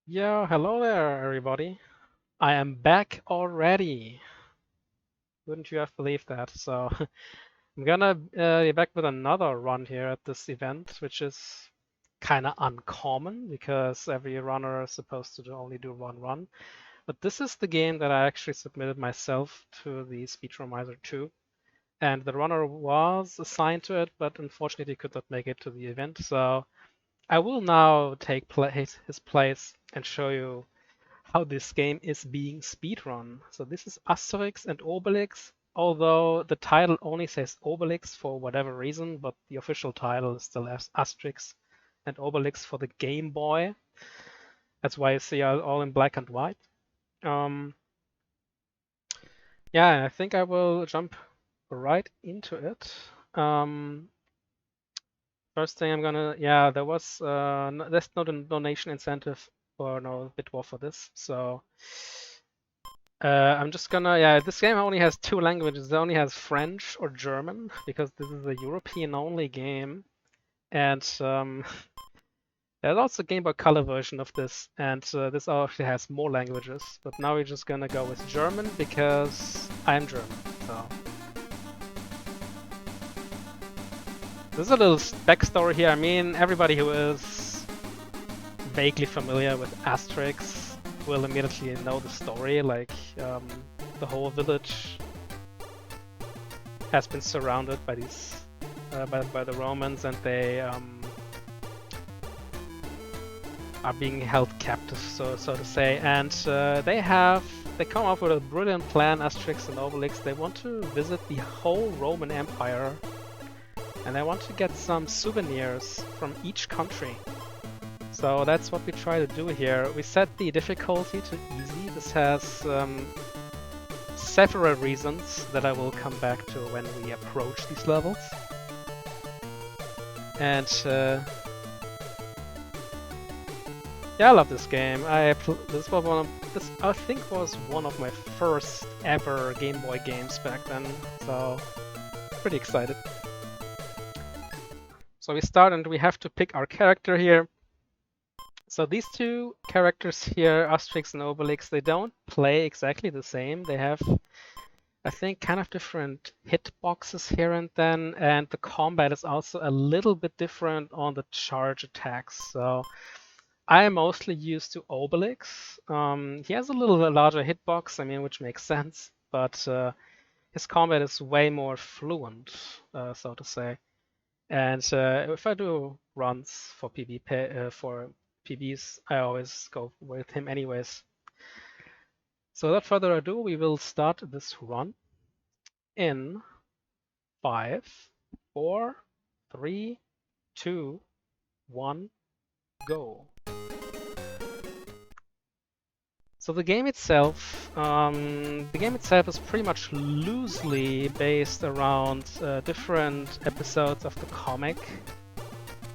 Yo, hello there, everybody. I am back already. Wouldn't you have believed that? So, I'm gonna be back with another run here at this event, which is kind of uncommon because every runner is supposed to only do one run. But this is the game that I actually submitted myself to the Speedromizer 2. And the runner was assigned to it, but unfortunately could not make it to the event. So, I will now take his place and show you how this game is being speedrun. So this is Asterix and Obelix, although the title only says Obelix for whatever reason, but the official title is still Asterix and Obelix for the Game Boy. That's why you see all in black and white. Um, yeah, I think I will jump right into it. First thing I'm gonna, yeah, there's no donation incentive or no bid war for this, so I'm just gonna, yeah, this game only has two languages. It only has French or German because this is a European-only game. And there's also a Game Boy Color version of this, and this actually has more languages. But now we're just gonna go with German because I'm German. So there's a little backstory here. I mean, everybody who is vaguely familiar with Asterix will immediately know the story. Like the whole village has been surrounded by these by the Romans, and they are being held captive, so to say. And they come up with a brilliant plan, Asterix and Obelix. They want to visit the whole Roman Empire, and they want to get some souvenirs from each country. So that's what we try to do here. We set the difficulty to easy. This has several reasons that I will come back to when we approach these levels. And yeah, I love this game. This I think was one of my first ever Game Boy games back then, so pretty excited. So we start and we have to pick our character here. So these two characters here, Asterix and Obelix, they don't play exactly the same. They have, I think, kind of different hitboxes here and then, and the combat is also a little bit different on the charge attacks. So I am mostly used to Obelix. He has a little larger hitbox, I mean, which makes sense, but his combat is way more fluent, so to say. And if I do runs for PBs, I always go with him anyways. So without further ado, we will start this run in 5, 4, 3, 2, 1, go. So the game itself is pretty much loosely based around different episodes of the comic,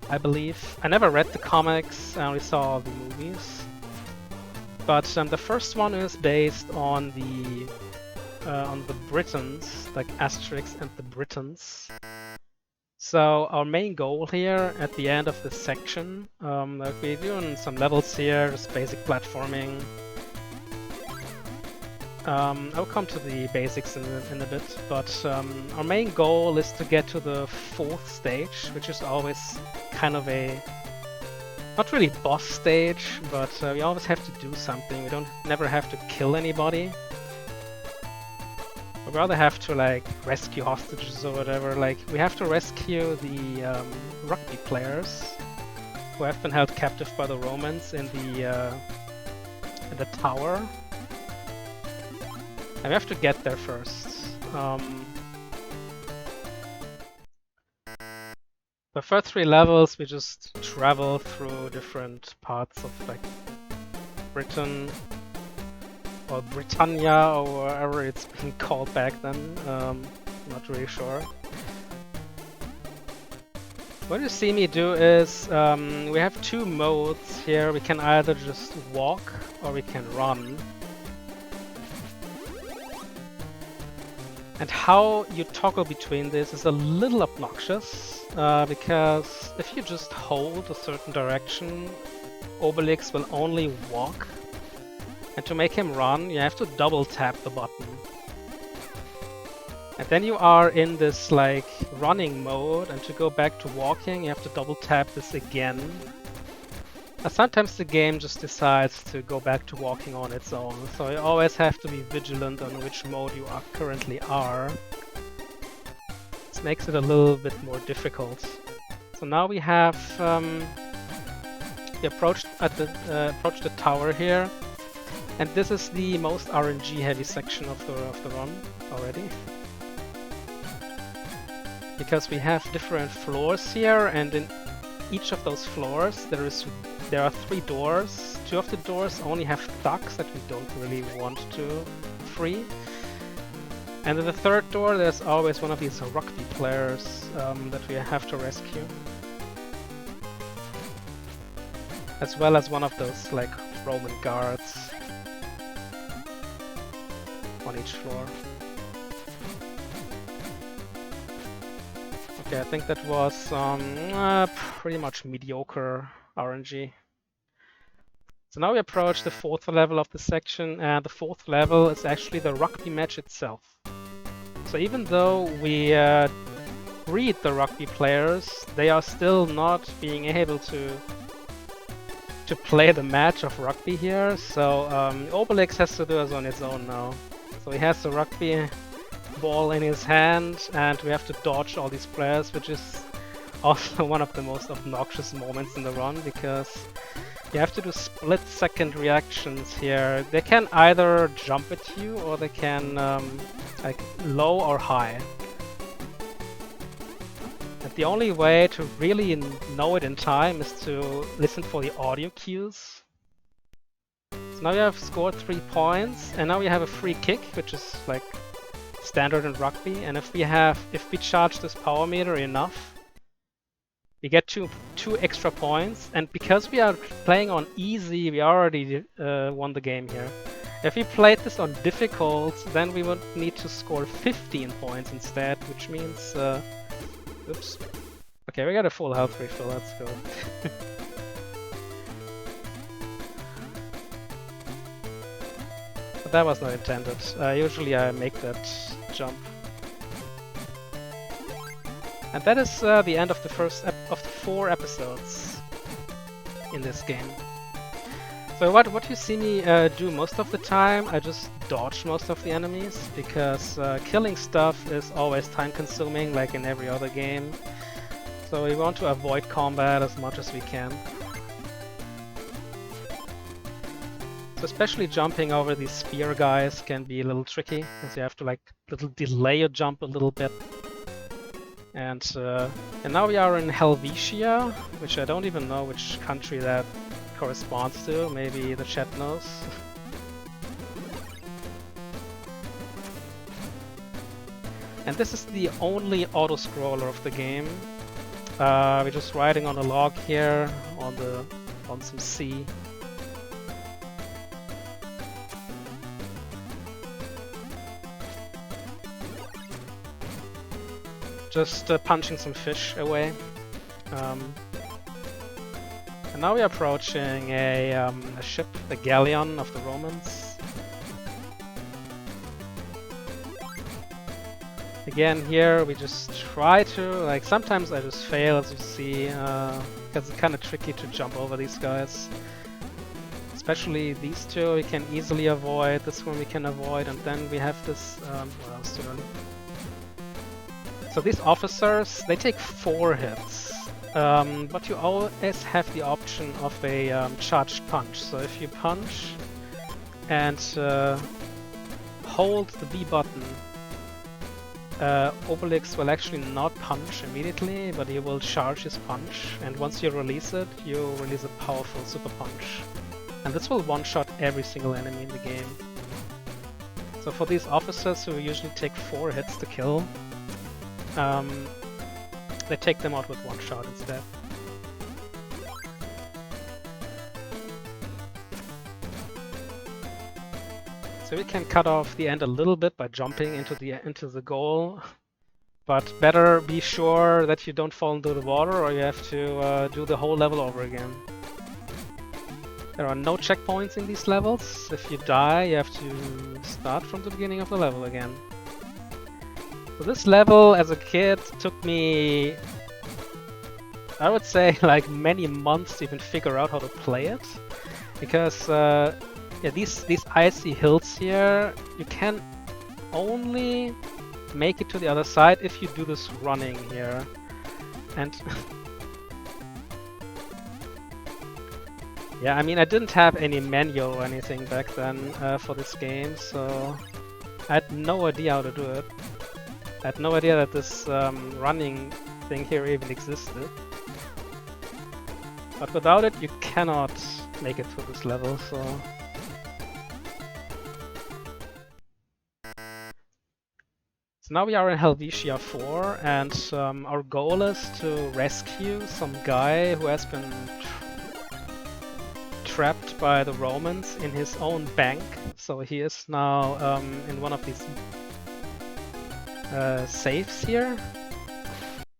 I believe. I never read the comics, I only saw the movies. But the first one is based on the Britons, like Asterix and the Britons. So our main goal here at the end of this section, we're doing some levels here, just basic platforming. I'll come to the basics in a bit, but our main goal is to get to the 4th stage, which is always kind of a, not really boss stage, but we always have to do something. We never have to kill anybody. We'd rather have to like rescue hostages or whatever. Like we have to rescue the rugby players who have been held captive by the Romans in the tower. And we have to get there first. The first 3 levels we just travel through different parts of like Britain or Britannia or wherever it's been called back then. Not really sure. What you see me do is we have 2 modes here. We can either just walk or we can run. And how you toggle between this is a little obnoxious, because if you just hold a certain direction, Obelix will only walk. And to make him run, you have to double tap the button. And then you are in this like running mode, and to go back to walking, you have to double tap this again. Now, sometimes the game just decides to go back to walking on its own, so you always have to be vigilant on which mode you are currently are. This makes it a little bit more difficult. So now we have we approached the tower here, and this is the most RNG heavy section of the run already. Because we have different floors here, and in each of those floors there are 3 doors. 2 of the doors only have thugs that we don't really want to free. And in the 3rd door there's always one of these rugby players that we have to rescue. As well as one of those like Roman guards on each floor. Okay, I think that was pretty much mediocre RNG. So now we approach the 4th level of the section, and the 4th level is actually the rugby match itself. So even though we breed the rugby players, they are still not being able to play the match of rugby here. So Obelix has to do it on its own now. So he has the rugby ball in his hand, and we have to dodge all these players, which is also one of the most obnoxious moments in the run, because you have to do split-second reactions here. They can either jump at you, or they can like low or high. And the only way to really know it in time is to listen for the audio cues. So now you have scored 3 points, and now we have a free kick, which is like standard in rugby, and if we charge this power meter enough, we get two extra points, and because we are playing on easy, we already won the game here. If we played this on difficult, then we would need to score 15 points instead, which means oops. Okay, we got a full health refill, let's go. But that was not intended. Usually I make that jump. And that is the end of the first of the 4 episodes in this game. So what you see me do most of the time, I just dodge most of the enemies, because killing stuff is always time consuming, like in every other game. So we want to avoid combat as much as we can. So especially jumping over these spear guys can be a little tricky, because you have to like delay your jump a little bit. And now we are in Helvetia, which I don't even know which country that corresponds to. Maybe the chat knows. And this is the only auto-scroller of the game. We're just riding on a log here on some sea. Just punching some fish away. And now we're approaching a ship, the galleon of the Romans. Again, here we just try to, like, sometimes I just fail, as you see, because it's kind of tricky to jump over these guys. Especially these two we can easily avoid, this one we can avoid, and then we have this, what else to learn? So these officers, they take 4 hits, but you always have the option of a charged punch. So if you punch and hold the B button, Obelix will actually not punch immediately, but he will charge his punch, and once you release it, you release a powerful super punch. And this will one-shot every single enemy in the game. So for these officers who usually take 4 hits to kill, they take them out with 1 shot instead. So we can cut off the end a little bit by jumping into the goal, but better be sure that you don't fall into the water, or you have to do the whole level over again. There are no checkpoints in these levels. If you die, you have to start from the beginning of the level again. So this level, as a kid, took me, I would say, like many months to even figure out how to play it. Because yeah, these icy hills here, you can only make it to the other side if you do this running here. And yeah, I mean, I didn't have any manual or anything back then for this game, so I had no idea how to do it. I had no idea that this running thing here even existed. But without it, you cannot make it through this level, so... So now we are in Helvetia 4, and our goal is to rescue some guy who has been trapped by the Romans in his own bank. So he is now in one of these safes here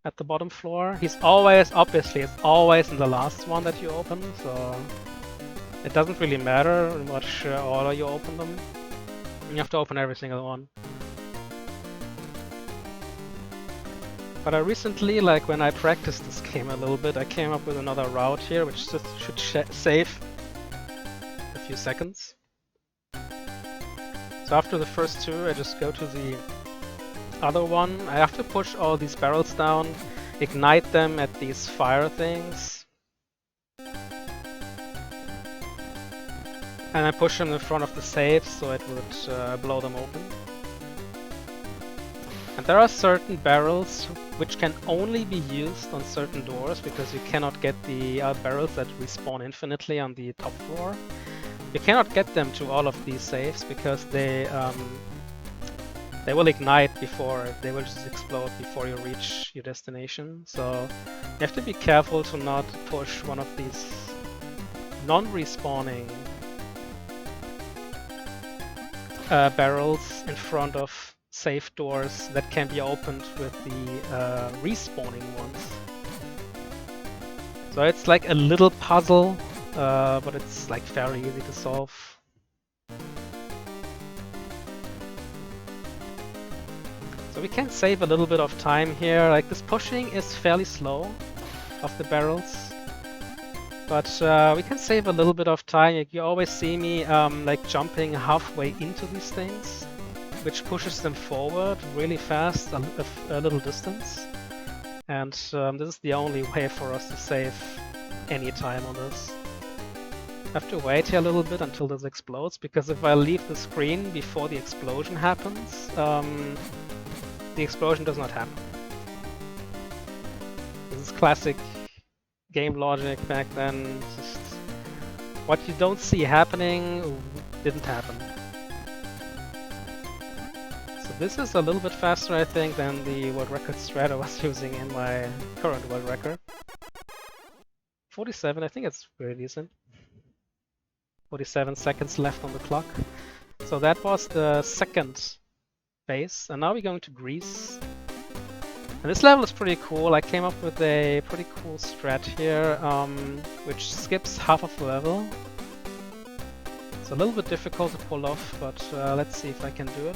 at the bottom floor. He's always, obviously, it's always in the last one that you open, so it doesn't really matter in which order you open them. You have to open every single one. But I recently, like when I practiced this game a little bit, I came up with another route here, which just should save a few seconds. So after the first two, I just go to the other one. I have to push all these barrels down, ignite them at these fire things, and I push them in front of the safe so it would blow them open. And there are certain barrels which can only be used on certain doors because you cannot get the barrels that respawn infinitely on the top floor. You cannot get them to all of these safes because they will ignite before, they will just explode before you reach your destination. So you have to be careful to not push one of these non-respawning barrels in front of safe doors that can be opened with the respawning ones. So it's like a little puzzle, but it's like very easy to solve. So we can save a little bit of time here. Like this pushing is fairly slow of the barrels, but we can save a little bit of time. Like you always see me like jumping halfway into these things, which pushes them forward really fast, a little distance. And this is the only way for us to save any time on this. I have to wait here a little bit until this explodes, because if I leave the screen before the explosion happens, the explosion does not happen. This is classic game logic back then. Just what you don't see happening didn't happen. This is a little bit faster, I think, than the world record strat I was using in my current world record. 47, I think it's very decent. 47 seconds left on the clock. So that was the second phase, and now we're going to Greece. And this level is pretty cool. I came up with a pretty cool strat here, which skips half of the level. It's a little bit difficult to pull off, but let's see if I can do it.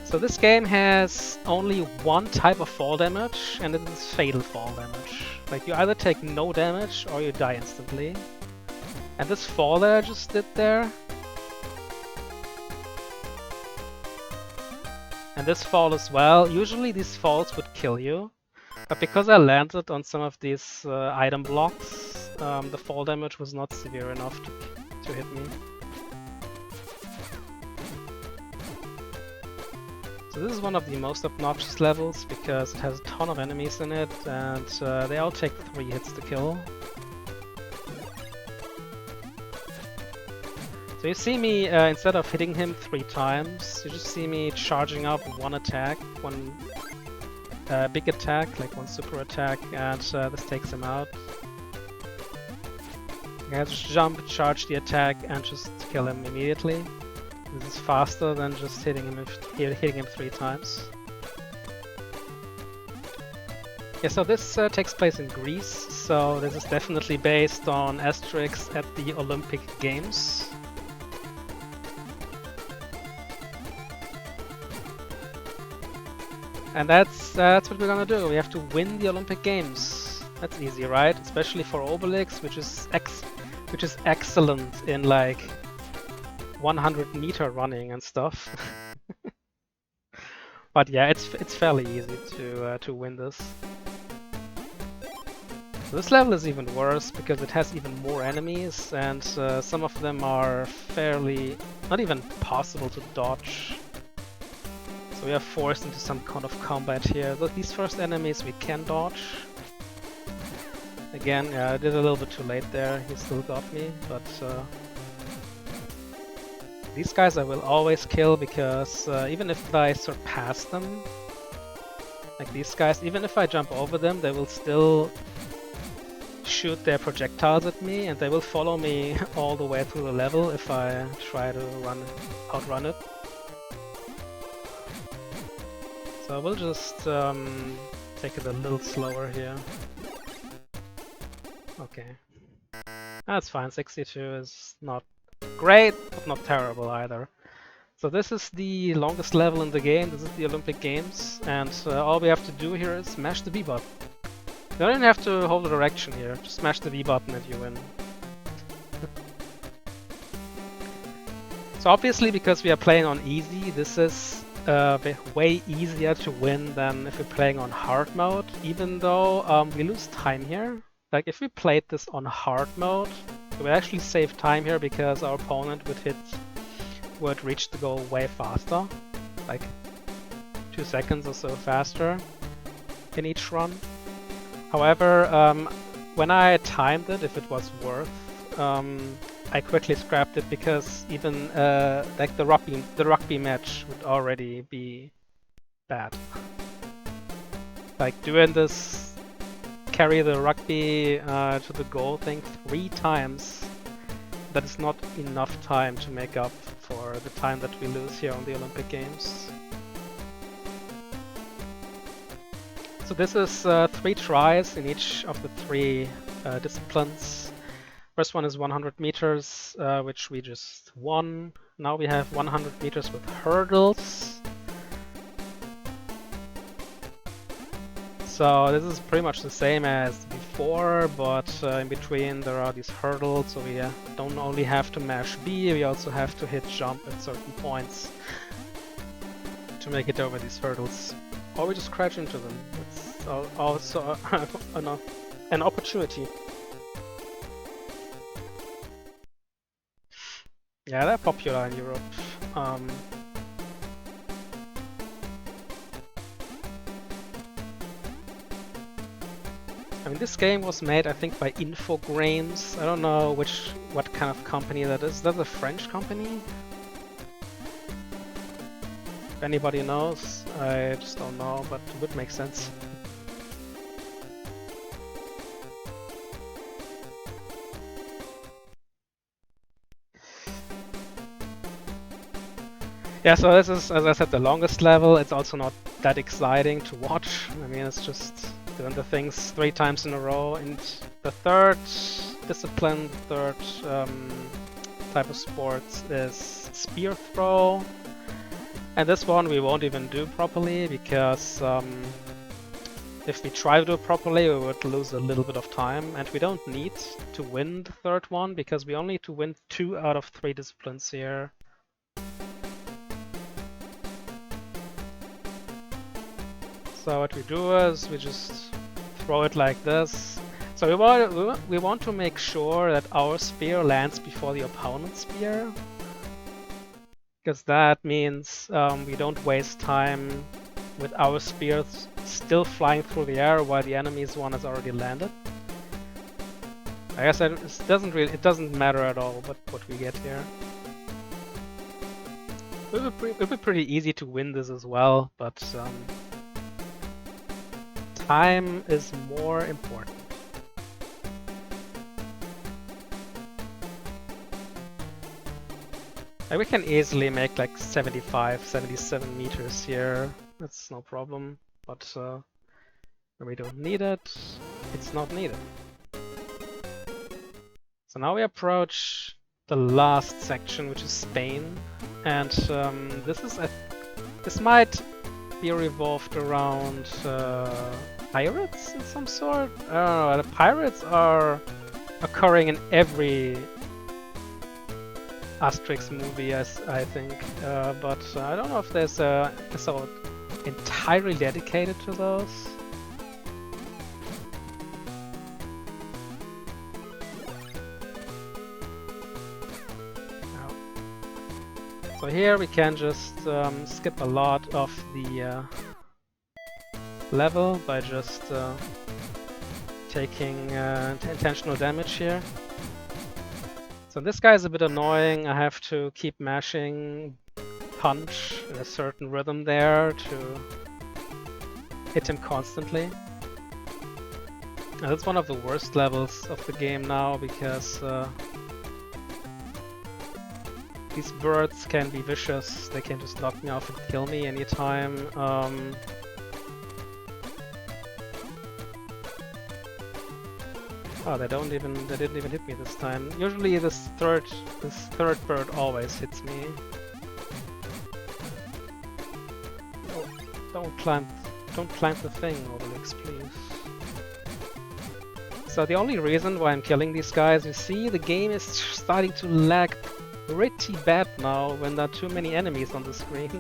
So this game has only one type of fall damage, and it is fatal fall damage. Like you either take no damage or you die instantly. And this fall that I just did there, and this fall as well, usually these falls would kill you. But because I landed on some of these item blocks, the fall damage was not severe enough to hit me. So this is one of the most obnoxious levels because it has a ton of enemies in it, and they all take 3 hits to kill. So you see me, instead of hitting him 3 times, you just see me charging up one attack, one big attack, like one super attack, and this takes him out. I just jump, charge the attack, and just kill him immediately. This is faster than just hitting him 3 times. Yeah, so this takes place in Greece, so this is definitely based on Asterix at the Olympic Games. And that's what we're gonna do. We have to win the Olympic Games. That's easy, right? Especially for Obelix, which is excellent in like 100-meter running and stuff. But yeah, it's fairly easy to win this. This level is even worse because it has even more enemies, and some of them are fairly not even possible to dodge. So we are forced into some kind of combat here. But these first enemies we can dodge. Again, I did a little bit too late there. He still got me, but these guys I will always kill because even if I surpass them, like these guys, even if I jump over them, they will still shoot their projectiles at me, and they will follow me all the way through the level if I try to outrun it. So we'll just take it a little slower here. Okay. That's fine, 62 is not great, but not terrible either. So this is the longest level in the game, this is the Olympic Games, and all we have to do here is smash the B button. You don't even have to hold the direction here, just smash the B button and you win. So obviously, because we are playing on easy, this is way easier to win than if we're playing on hard mode, even though we lose time here. Like if we played this on hard mode, we would actually save time here because our opponent would reach the goal way faster, like 2 seconds or so faster in each run. However, when I timed it, if it was worth, I quickly scrapped it because even like the rugby match would already be bad. Like doing this carry the rugby to the goal thing 3 times, that is not enough time to make up for the time that we lose here on the Olympic Games. So this is 3 tries in each of the 3 disciplines. First one is 100 meters, which we just won. Now we have 100 meters with hurdles. So this is pretty much the same as before, but in between there are these hurdles, so we don't only have to mash B, we also have to hit jump at certain points to make it over these hurdles. Or we just crash into them. It's also an opportunity. Yeah, they're popular in Europe. I mean, this game was made, I think, by Infogrames. I don't know what kind of company that is. Is that a French company? If anybody knows, I just don't know, but it would make sense. Yeah, so this is, as I said, the longest level. It's also not that exciting to watch. I mean, it's just doing the things 3 times in a row. And the third discipline, the third type of sports is spear throw. And this one we won't even do properly because if we try to do it properly, we would lose a little bit of time. And we don't need to win the third one because we only need to win 2 out of 3 disciplines here. So what we do is we just throw it like this. So we want to make sure that our spear lands before the opponent's spear, because that means we don't waste time with our spears still flying through the air while the enemy's one has already landed. I guess it doesn't matter at all what we get here. It would be pretty easy to win this as well, but time is more important. Like we can easily make like 75, 77 meters here. That's no problem. But When we don't need it, it's not needed. So now we approach the last section, which is Spain, and this might be revolved around pirates in some sort. I don't know. The pirates are occurring in every Asterix movie, I think, but I don't know if there's a episode entirely dedicated to those. So here we can just skip a lot of the level by just taking intentional damage here. So this guy is a bit annoying. I have to keep mashing punch in a certain rhythm there to hit him constantly. And that's one of the worst levels of the game now because these birds can be vicious. They can just knock me off and kill me anytime. Oh, they didn't even hit me this time. Usually this third bird always hits me. Oh, don't climb the thing, Obelix, please. So the only reason why I'm killing these guys, you see, the game is starting to lag pretty bad now when there are too many enemies on the screen.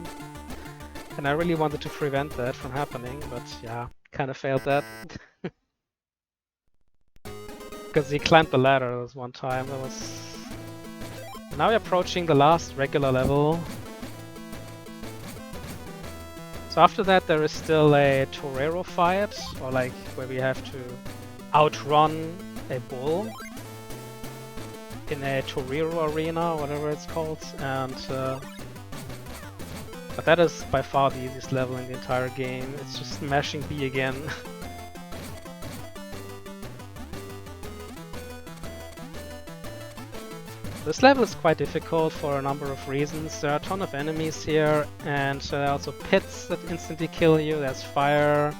And I really wanted to prevent that from happening, but yeah, kind of failed that. Because he climbed the ladder this one time. That was. Now we're approaching the last regular level. So after that there is still a torero fight, or like where we have to outrun a bull in a torero arena, or whatever it's called, and but that is by far the easiest level in the entire game. It's just mashing B again. This level is quite difficult for a number of reasons. There are a ton of enemies here, and there are also pits that instantly kill you, there's fire,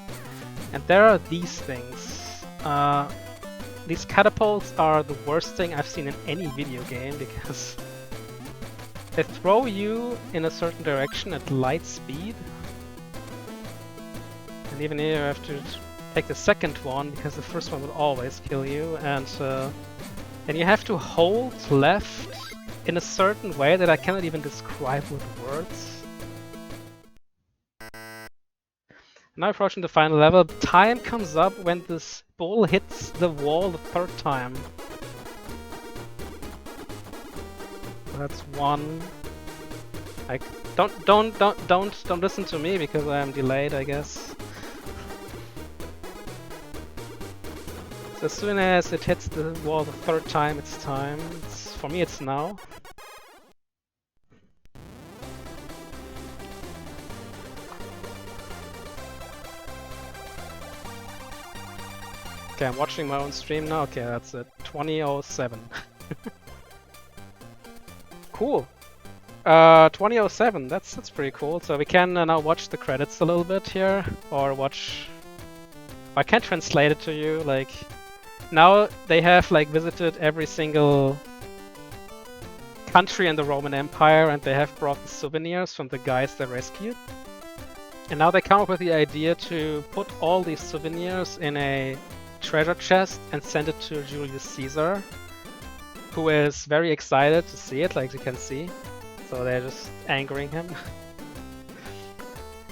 and there are these things. These catapults are the worst thing I've seen in any video game because they throw you in a certain direction at light speed. And even here you have to take the second one because the first one will always kill you, and you have to hold left in a certain way that I cannot even describe with words. Now approaching the final level, time comes up when this bull hits the wall the third time. That's one. Like, don't listen to me because I am delayed, I guess. So as soon as it hits the wall the third time, it's time. For me, it's now. Okay, I'm watching my own stream now. Okay, that's it. 20:07. Cool. 20:07. That's pretty cool. So we can now watch the credits a little bit here, or watch. I can't translate it to you. Like, now they have like visited every single country in the Roman Empire, and they have brought the souvenirs from the guys they rescued. And now they come up with the idea to put all these souvenirs in a treasure chest and send it to Julius Caesar, who is very excited to see it, like you can see. So they're just angering him.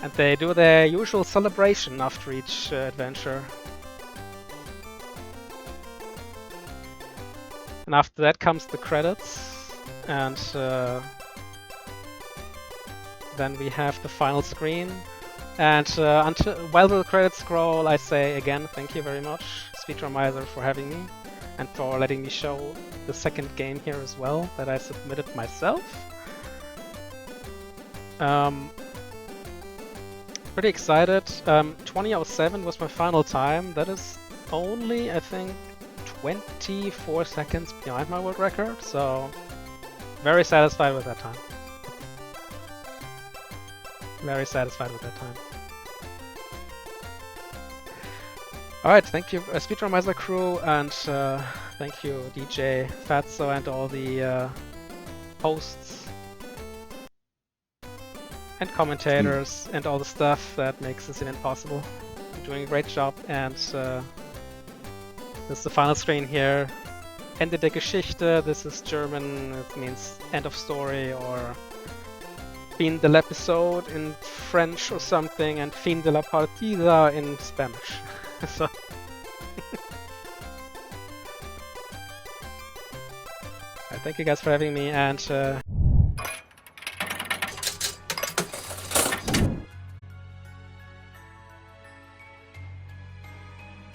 And they do their usual celebration after each adventure. And after that comes the credits, and then we have the final screen. And while the credits scroll, I say again, thank you very much, Speedromizer, for having me, and for letting me show the second game here as well, that I submitted myself. Pretty excited. 20:07 was my final time. That is only, I think, 24 seconds behind my world record, so very satisfied with that time. Very satisfied with that time. Alright, thank you Speedromizer crew, and thank you DJ Fatso and all the hosts and commentators and all the stuff that makes this event possible. You're doing a great job, and this is the final screen here. Ende der Geschichte, this is German, it means end of story, or fin del episode in French or something, and fin de la partida in Spanish. So thank you guys for having me, and